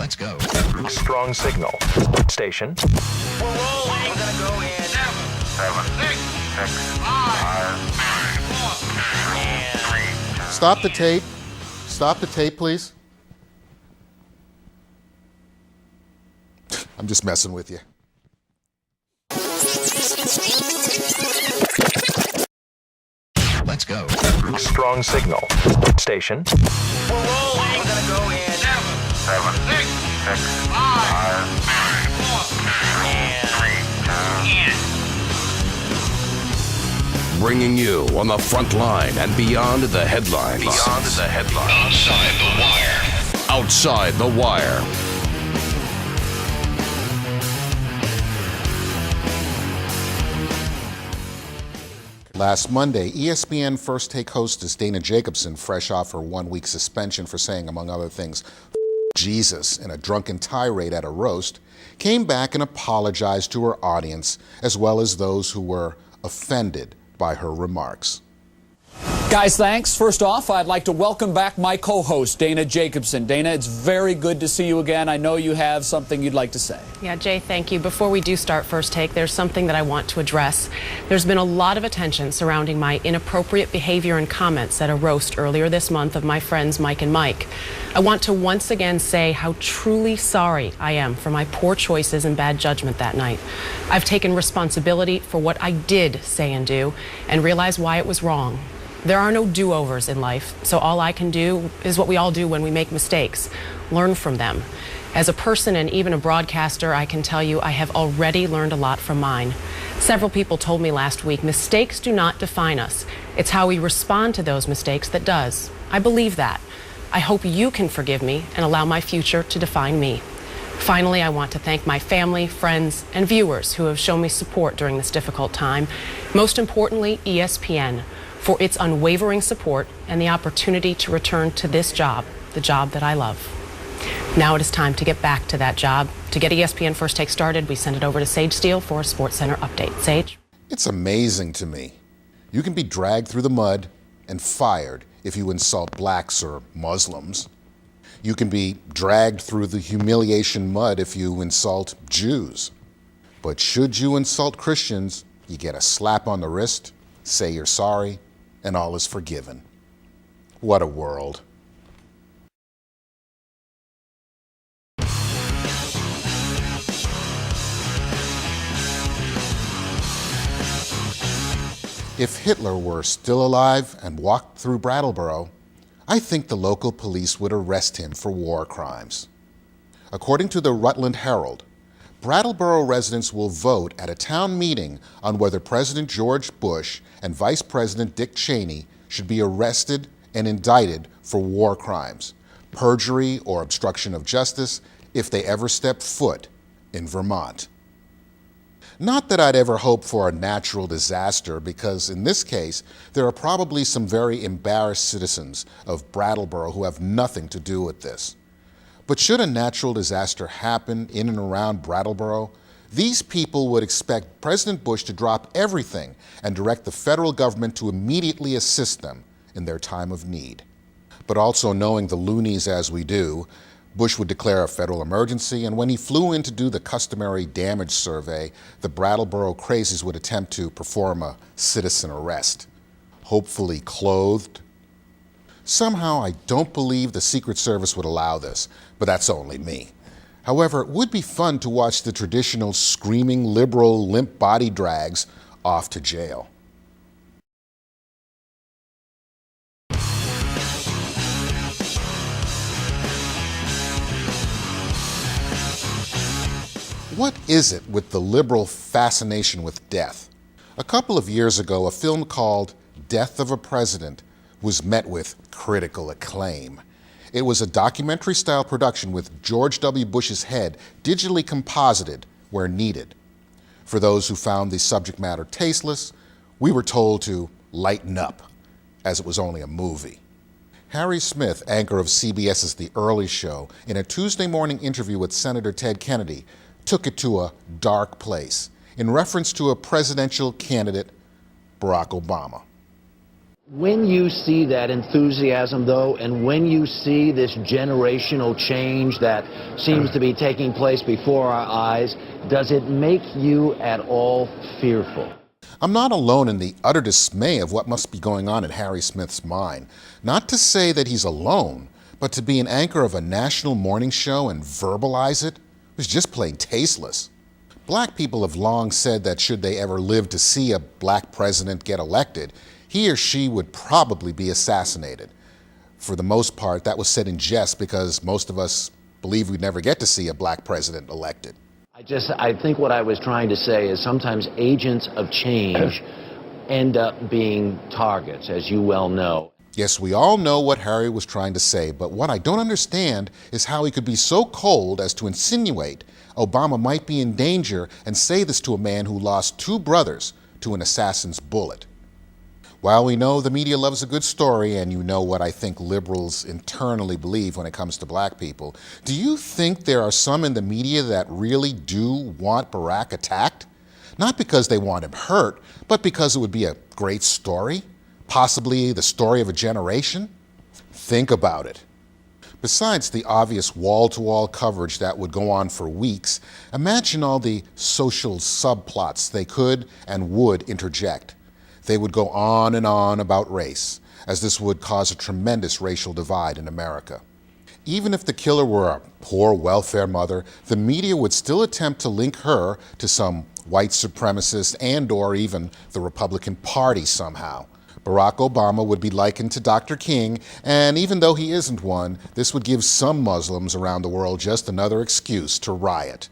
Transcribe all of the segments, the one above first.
Let's go. Strong signal. Station. We're rolling. We're gonna go in 7, 6, 5, 4, Stop the tape. Stop the tape, please. I'm just messing with you. Let's go. Strong signal. Station. We're rolling. We're gonna go in 7, 6, 5, 4, Bringing you on the front line and beyond the headlines. Outside the wire. Outside the wire. Last Monday, ESPN First Take hostess Dana Jacobson, fresh off her one-week suspension for saying, among other things, Jesus in a drunken tirade at a roast, came back and apologized to her audience, as well as those who were offended by her remarks. Guys, thanks. First off, I'd like to welcome back my co-host, Dana Jacobson. Dana, it's very good to see you again. I know you have something you'd like to say. Yeah, Jay, thank you. Before we do start First Take, there's something that I want to address. There's been a lot of attention surrounding my inappropriate behavior and comments at a roast earlier this month of my friends Mike and Mike. I want to once again say how truly sorry I am for my poor choices and bad judgment that night. I've taken responsibility for what I did say and do and realized why it was wrong. There are no do-overs in life, so all I can do is what we all do when we make mistakes, learn from them. As a person and even a broadcaster, I can tell you I have already learned a lot from mine. Several people told me last week, mistakes do not define us. It's how we respond to those mistakes that does. I believe that. I hope you can forgive me and allow my future to define me. Finally, I want to thank my family, friends, and viewers who have shown me support during this difficult time. Most importantly, ESPN, for its unwavering support and the opportunity to return to this job, the job that I love. Now it is time to get back to that job. To get ESPN First Take started, we send it over to Sage Steele for a SportsCenter update. Sage? It's amazing to me. You can be dragged through the mud and fired if you insult blacks or Muslims. You can be dragged through the humiliation mud if you insult Jews. But should you insult Christians, you get a slap on the wrist, say you're sorry, and all is forgiven. What a world. If Hitler were still alive and walked through Brattleboro, I think the local police would arrest him for war crimes. According to the Rutland Herald, Brattleboro residents will vote at a town meeting on whether President George Bush and Vice President Dick Cheney should be arrested and indicted for war crimes, perjury or obstruction of justice if they ever step foot in Vermont. Not that I'd ever hope for a natural disaster, because in this case, there are probably some very embarrassed citizens of Brattleboro who have nothing to do with this. But should a natural disaster happen in and around Brattleboro, these people would expect President Bush to drop everything and direct the federal government to immediately assist them in their time of need. But also knowing the loonies as we do, Bush would declare a federal emergency, and when he flew in to do the customary damage survey, the Brattleboro crazies would attempt to perform a citizen arrest, hopefully clothed. Somehow I don't believe the Secret Service would allow this, but that's only me. However, it would be fun to watch the traditional screaming liberal limp body drags off to jail. What is it with the liberal fascination with death? A couple of years ago, a film called Death of a President was met with critical acclaim. It was a documentary-style production with George W. Bush's head digitally composited where needed. For those who found the subject matter tasteless, we were told to lighten up, as it was only a movie. Harry Smith, anchor of CBS's The Early Show, in a Tuesday morning interview with Senator Ted Kennedy, took it to a dark place in reference to a presidential candidate, Barack Obama. When you see that enthusiasm, though, and when you see this generational change that seems to be taking place before our eyes, does it make you at all fearful? I'm not alone in the utter dismay of what must be going on in Harry Smith's mind. Not to say that he's alone, but to be an anchor of a national morning show and verbalize it was just plain tasteless. Black people have long said that should they ever live to see a black president get elected, he or she would probably be assassinated. For the most part, that was said in jest because most of us believe we'd never get to see a black president elected. I think what I was trying to say is sometimes agents of change end up being targets, as you well know. Yes, we all know what Harry was trying to say, but what I don't understand is how he could be so cold as to insinuate Obama might be in danger and say this to a man who lost 2 brothers to an assassin's bullet. While we know the media loves a good story, and you know what I think liberals internally believe when it comes to black people, do you think there are some in the media that really do want Barack attacked? Not because they want him hurt, but because it would be a great story? Possibly the story of a generation? Think about it. Besides the obvious wall-to-wall coverage that would go on for weeks, imagine all the social subplots they could and would interject. They would go on and on about race, as this would cause a tremendous racial divide in America. Even if the killer were a poor welfare mother, the media would still attempt to link her to some white supremacist and/or even the Republican Party somehow. Barack Obama would be likened to Dr. King, and even though he isn't one, this would give some Muslims around the world just another excuse to riot.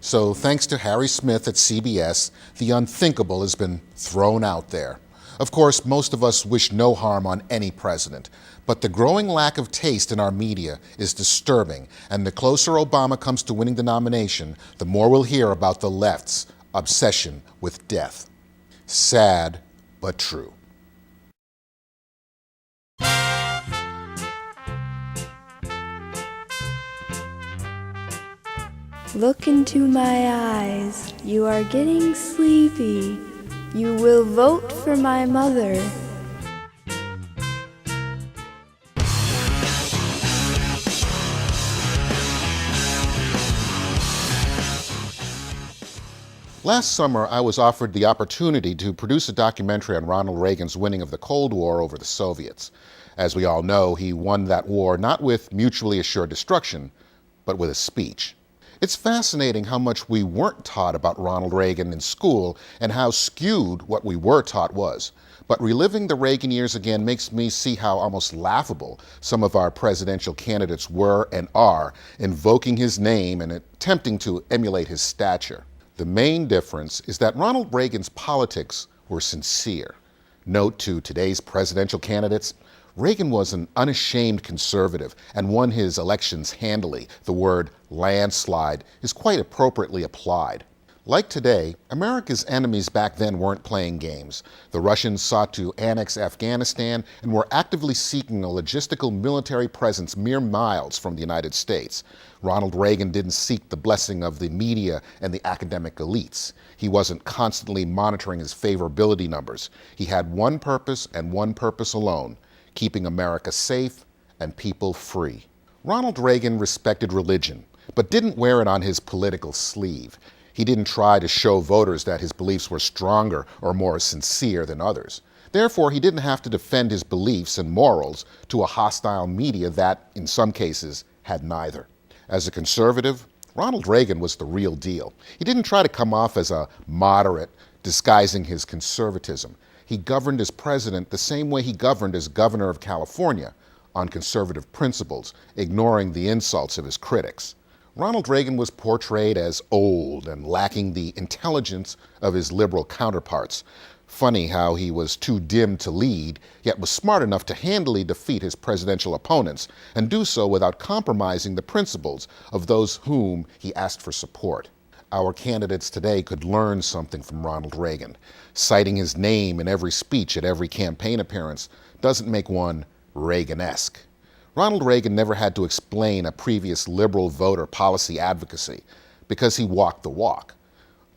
So thanks to Harry Smith at CBS, the unthinkable has been thrown out there. Of course, most of us wish no harm on any president, but the growing lack of taste in our media is disturbing, and the closer Obama comes to winning the nomination, the more we'll hear about the left's obsession with death. Sad, but true. Look into my eyes, you are getting sleepy. You will vote for my mother. Last summer, I was offered the opportunity to produce a documentary on Ronald Reagan's winning of the Cold War over the Soviets. As we all know, he won that war not with mutually assured destruction, but with a speech. It's fascinating how much we weren't taught about Ronald Reagan in school and how skewed what we were taught was. But reliving the Reagan years again makes me see how almost laughable some of our presidential candidates were and are, invoking his name and attempting to emulate his stature. The main difference is that Ronald Reagan's politics were sincere. Note to today's presidential candidates, Reagan was an unashamed conservative and won his elections handily. The word landslide is quite appropriately applied. Like today, America's enemies back then weren't playing games. The Russians sought to annex Afghanistan and were actively seeking a logistical military presence mere miles from the United States. Ronald Reagan didn't seek the blessing of the media and the academic elites. He wasn't constantly monitoring his favorability numbers. He had one purpose and one purpose alone: keeping America safe and people free. Ronald Reagan respected religion, but didn't wear it on his political sleeve. He didn't try to show voters that his beliefs were stronger or more sincere than others. Therefore, he didn't have to defend his beliefs and morals to a hostile media that, in some cases, had neither. As a conservative, Ronald Reagan was the real deal. He didn't try to come off as a moderate, disguising his conservatism. He governed as president the same way he governed as governor of California, on conservative principles, ignoring the insults of his critics. Ronald Reagan was portrayed as old and lacking the intelligence of his liberal counterparts. Funny how he was too dim to lead, yet was smart enough to handily defeat his presidential opponents, and do so without compromising the principles of those whom he asked for support. Our candidates today could learn something from Ronald Reagan. Citing his name in every speech at every campaign appearance doesn't make one Reagan-esque. Ronald Reagan never had to explain a previous liberal voter policy advocacy because he walked the walk.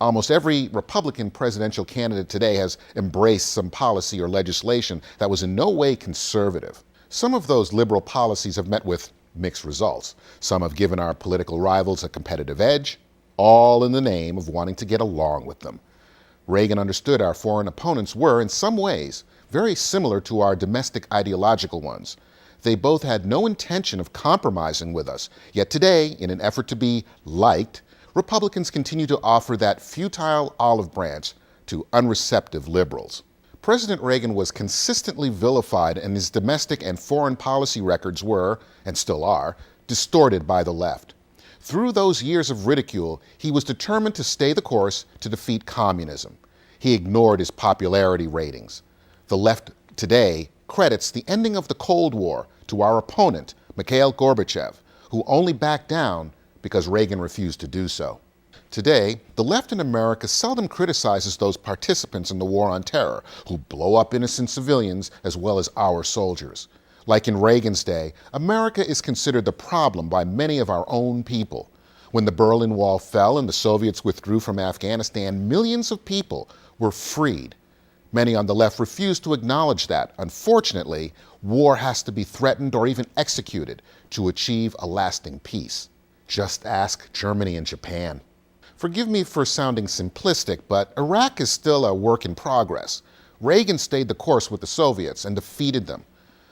Almost every Republican presidential candidate today has embraced some policy or legislation that was in no way conservative. Some of those liberal policies have met with mixed results. Some have given our political rivals a competitive edge, all in the name of wanting to get along with them. Reagan understood our foreign opponents were, in some ways, very similar to our domestic ideological ones. They both had no intention of compromising with us, yet today, in an effort to be liked, Republicans continue to offer that futile olive branch to unreceptive liberals. President Reagan was consistently vilified, and his domestic and foreign policy records were, and still are, distorted by the left. Through those years of ridicule, he was determined to stay the course to defeat communism. He ignored his popularity ratings. The left today credits the ending of the Cold War to our opponent, Mikhail Gorbachev, who only backed down because Reagan refused to do so. Today, the left in America seldom criticizes those participants in the war on terror who blow up innocent civilians as well as our soldiers. Like in Reagan's day, America is considered the problem by many of our own people. When the Berlin Wall fell and the Soviets withdrew from Afghanistan, millions of people were freed. Many on the left refuse to acknowledge that. Unfortunately, war has to be threatened or even executed to achieve a lasting peace. Just ask Germany and Japan. Forgive me for sounding simplistic, but Iraq is still a work in progress. Reagan stayed the course with the Soviets and defeated them.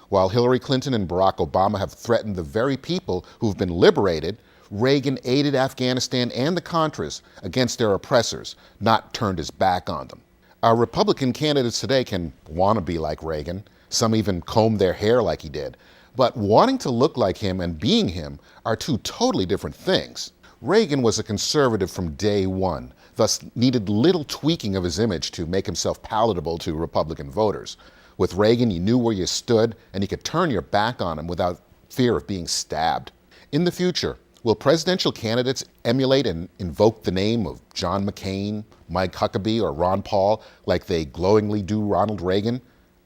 While Hillary Clinton and Barack Obama have threatened the very people who've been liberated, Reagan aided Afghanistan and the Contras against their oppressors, not turned his back on them. Our Republican candidates today can want to be like Reagan. Some even comb their hair like he did. But wanting to look like him and being him are two totally different things. Reagan was a conservative from day one, thus needed little tweaking of his image to make himself palatable to Republican voters. With Reagan, you knew where you stood, and you could turn your back on him without fear of being stabbed. In the future, will presidential candidates emulate and invoke the name of John McCain, Mike Huckabee, or Ron Paul like they glowingly do Ronald Reagan?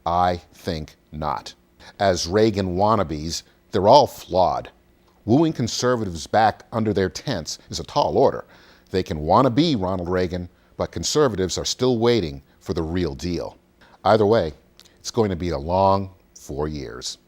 I think not. As Reagan wannabes, they're all flawed. Wooing conservatives back under their tents is a tall order. They can want to be Ronald Reagan, but conservatives are still waiting for the real deal. Either way, it's going to be a long 4 years.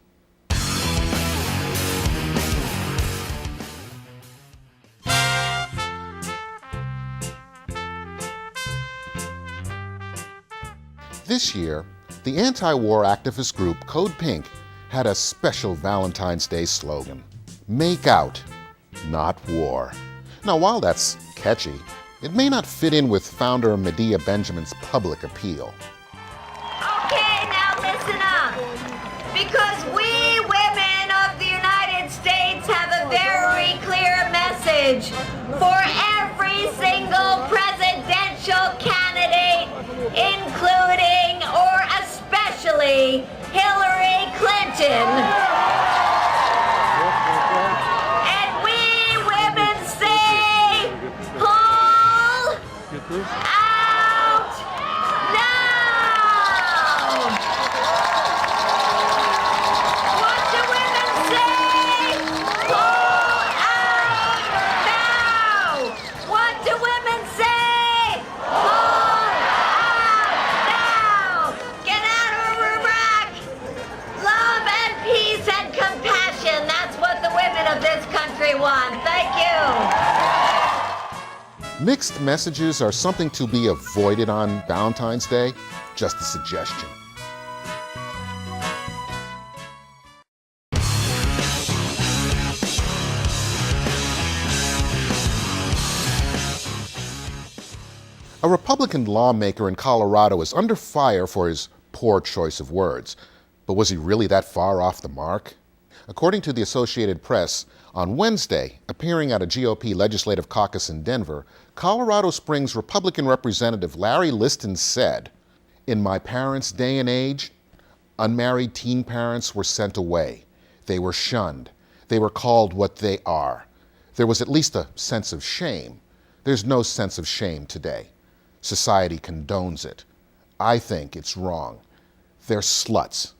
This year, the anti-war activist group Code Pink had a special Valentine's Day slogan: "Make out, not war." Now, while that's catchy, it may not fit in with founder Medea Benjamin's public appeal. Okay, now listen up. Because we women of the United States have a very clear message for every single presidential candidate, including or especially Hillary Clinton. And we women say, pull out now. What do women say? Pull out now. What do women say? Pull out now. Get out of Iraq. Love and peace and compassion. That's what the women of this country want. Thank you. Mixed messages are something to be avoided on Valentine's Day. Just a suggestion. A Republican lawmaker in Colorado is under fire for his poor choice of words. But was he really that far off the mark? According to the Associated Press, on Wednesday, appearing at a GOP legislative caucus in Denver, Colorado Springs Republican Representative Larry Liston said, "In my parents' day and age, unmarried teen parents were sent away. They were shunned. They were called what they are. There was at least a sense of shame. There's no sense of shame today. Society condones it. I think it's wrong. They're sluts.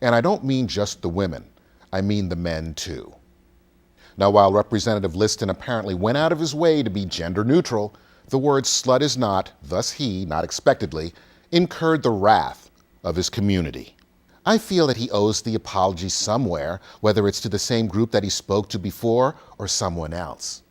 And I don't mean just the women. I mean the men too." Now, while Representative Liston apparently went out of his way to be gender neutral, the word slut is not, thus he, not expectedly, incurred the wrath of his community. I feel that he owes the apology somewhere, whether it's to the same group that he spoke to before or someone else.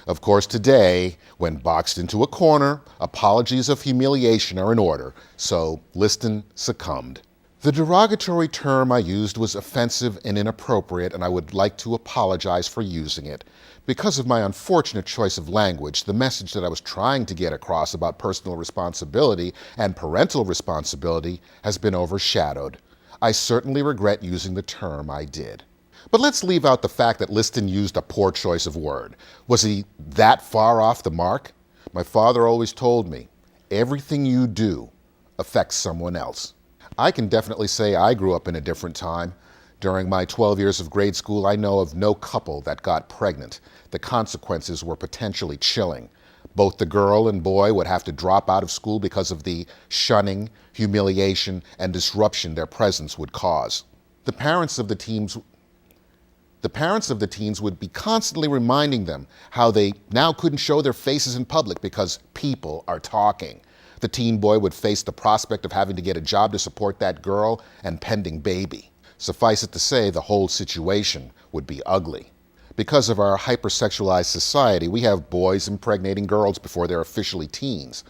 Of course, today, when boxed into a corner, apologies of humiliation are in order, so Liston succumbed. The derogatory term I used was offensive and inappropriate, and I would like to apologize for using it. Because of my unfortunate choice of language, the message that I was trying to get across about personal responsibility and parental responsibility has been overshadowed. I certainly regret using the term I did. But let's leave out the fact that Liston used a poor choice of word. Was he that far off the mark? My father always told me, everything you do affects someone else. I can definitely say I grew up in a different time. During my 12 years of grade school, I know of no couple that got pregnant. The consequences were potentially chilling. Both the girl and boy would have to drop out of school because of the shunning, humiliation, and disruption their presence would cause. The parents of the teens would be constantly reminding them how they now couldn't show their faces in public because people are talking. The teen boy would face the prospect of having to get a job to support that girl and pending baby. Suffice it to say, the whole situation would be ugly. Because of our hypersexualized society, we have boys impregnating girls before they're officially teens.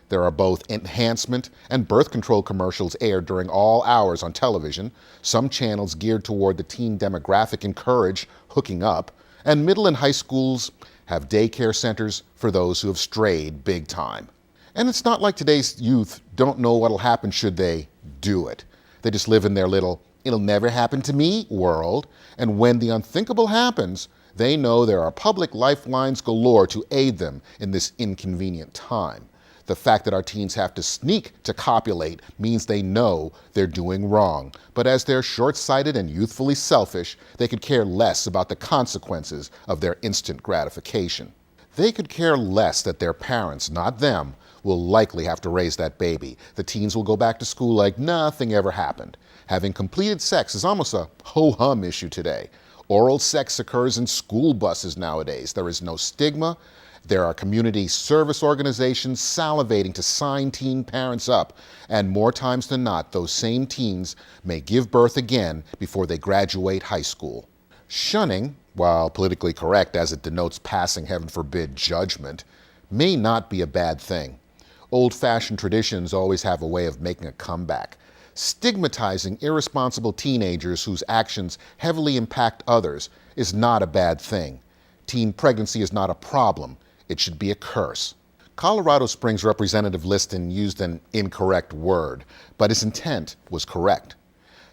There are both enhancement and birth control commercials aired during all hours on television. Some channels geared toward the teen demographic encourage hooking up, and middle and high schools have daycare centers for those who have strayed big time. And it's not like today's youth don't know what'll happen should they do it. They just live in their little, it'll never happen to me world, and when the unthinkable happens, they know there are public lifelines galore to aid them in this inconvenient time. The fact that our teens have to sneak to copulate means they know they're doing wrong. But as they're short-sighted and youthfully selfish, they could care less about the consequences of their instant gratification. They could care less that their parents, not them, will likely have to raise that baby. The teens will go back to school like nothing ever happened. Having completed sex is almost a ho-hum issue today. Oral sex occurs in school buses nowadays. There is no stigma. There are community service organizations salivating to sign teen parents up, and more times than not, those same teens may give birth again before they graduate high school. Shunning, while politically correct as it denotes passing, heaven forbid, judgment, may not be a bad thing. Old-fashioned traditions always have a way of making a comeback. Stigmatizing irresponsible teenagers whose actions heavily impact others is not a bad thing. Teen pregnancy is not a problem. It should be a curse. Colorado Springs Representative Liston used an incorrect word, but his intent was correct.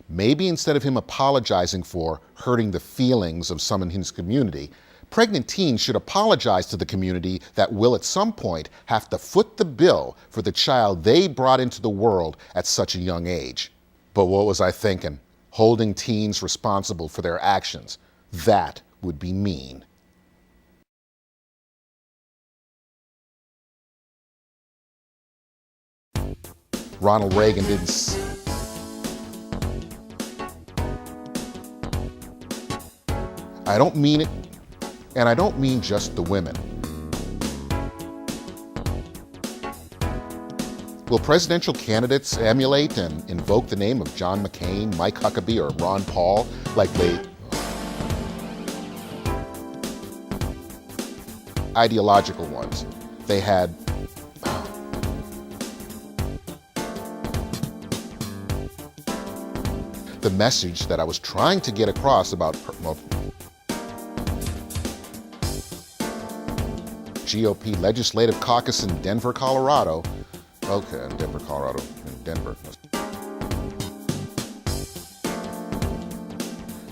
Maybe instead of him apologizing for hurting the feelings of some in his community, pregnant teens should apologize to the community that will at some point have to foot the bill for the child they brought into the world at such a young age. But what was I thinking? Holding teens responsible for their actions. That would be mean. Ronald Reagan didn't... I don't mean it, and I don't mean just the women. Will presidential candidates emulate and invoke the name of John McCain, Mike Huckabee, or Ron Paul like they... Ideological ones. They had... The message that I was trying to get across about GOP Legislative Caucus in Denver, Colorado. Okay, in Denver, Colorado. In Denver.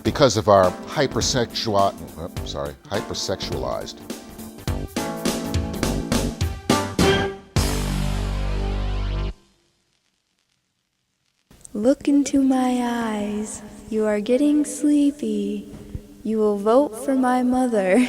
Because of our hypersexualized. Look into my eyes. You are getting sleepy. You will vote for my mother.